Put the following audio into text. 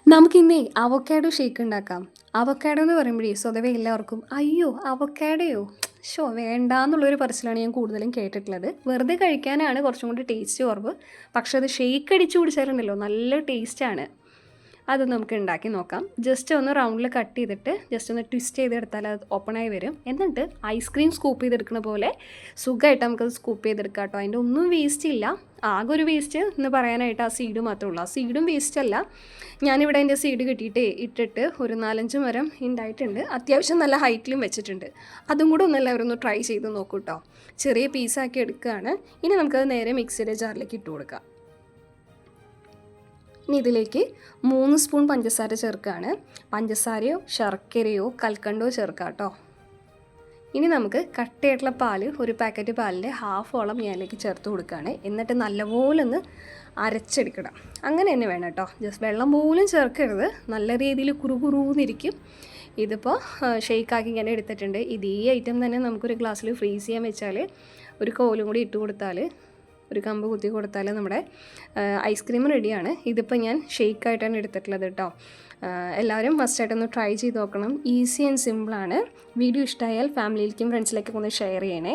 നമുക്കിന്നേ avocado shake ഉണ്ടാക്കാം. Avocado എന്ന് പറയുമ്പോഴേ സ്വതവേ എല്ലാവർക്കും അയ്യോ അവോക്കാഡോയോ വേണ്ടാന്നുള്ളൊരു പറച്ചിലാണ് ഞാൻ കൂടുതലും കേട്ടിട്ടുള്ളത്. വെറുതെ കഴിക്കാനാണ് കുറച്ചും കൂടി ടേസ്റ്റ് കുറവ്. പക്ഷെ അത് ഷേക്ക് അടിച്ച് കുടിച്ചാലുണ്ടല്ലോ നല്ല ടേസ്റ്റാണ്. അത് നമുക്ക് ഉണ്ടാക്കി നോക്കാം. ജസ്റ്റ് ഒന്ന് റൗണ്ടിൽ കട്ട് ചെയ്തിട്ട് ജസ്റ്റ് ഒന്ന് ട്വിസ്റ്റ് ചെയ്തെടുത്താൽ അത് ഓപ്പണായി വരും. എന്നിട്ട് ഐസ്ക്രീം സ്കൂപ്പ് ചെയ്തെടുക്കുന്ന പോലെ സുഖമായിട്ട് നമുക്കത് സ്കൂപ്പ് ചെയ്തെടുക്കാം കേട്ടോ. അതിൻ്റെ ഒന്നും വേസ്റ്റ് ഇല്ല. ആകെ ഒരു വേസ്റ്റ് എന്ന് പറയാനായിട്ട് ആ സീഡ് മാത്രമേ ഉള്ളൂ. ആ സീഡും വേസ്റ്റ് അല്ല. ഞാനിവിടെ അതിൻ്റെ സീഡ് കിട്ടിയിട്ട് ഇട്ടിട്ട് ഒരു 4-5 മരം ഉണ്ടായിട്ടുണ്ട്. അത്യാവശ്യം നല്ല ഹൈറ്റിലും വെച്ചിട്ടുണ്ട്. അതും കൂടെ ഒന്ന് എല്ലാവരും ഒന്ന് ട്രൈ ചെയ്ത് നോക്കൂ കേട്ടോ. ചെറിയ പീസാക്കി എടുക്കുകയാണ്. ഇനി നമുക്കത് നേരെ മിക്സിയുടെ ജാറിലേക്ക് ഇട്ട് കൊടുക്കാം. ഇനി ഇതിലേക്ക് 3 സ്പൂൺ പഞ്ചസാര ചേർക്കുകയാണ്. പഞ്ചസാരയോ ശർക്കരയോ കൽക്കണ്ടോ ചേർക്കാം കേട്ടോ. ഇനി നമുക്ക് കട്ടയായിട്ടുള്ള പാല്, ഒരു പാക്കറ്റ് പാലിൻ്റെ ഹാഫോളം ഞാനിലേക്ക് ചേർത്ത് കൊടുക്കുകയാണ്. എന്നിട്ട് നല്ലപോലെ ഒന്ന് അരച്ചെടുക്കണം. അങ്ങനെ തന്നെ വേണം കേട്ടോ. ജസ്റ്റ് വെള്ളം പോലും ചേർക്കരുത്. നല്ല രീതിയിൽ കുറുകുറുന്നിരിക്കും. ഇതിപ്പോൾ ഷെയ്ക്കാക്കി ഇങ്ങനെ എടുത്തിട്ടുണ്ട്. ഇത് ഈ ഐറ്റം തന്നെ നമുക്കൊരു ഗ്ലാസ്സിൽ ഫ്രീസ് ചെയ്യാൻ വെച്ചാൽ ഒരു കോലും കൂടി ഇട്ട് കൊടുത്താൽ, ഒരു കമ്പ് കുത്തി കൊടുത്താൽ നമ്മുടെ ഐസ്ക്രീം റെഡിയാണ്. ഇതിപ്പോൾ ഞാൻ ഷെയ്ക്കായിട്ടാണ് എടുത്തിട്ടുള്ളത് കേട്ടോ. എല്ലാവരും മസ്റ്റായിട്ടൊന്ന് ട്രൈ ചെയ്ത് നോക്കണം. ഈസി ആൻഡ് സിമ്പിളാണ്. വീഡിയോ ഇഷ്ടമായാൽ ഫാമിലിയിലേക്കും ഫ്രണ്ട്സിലേക്കൊക്കെ ഒന്ന് ഷെയർ ചെയ്യണേ.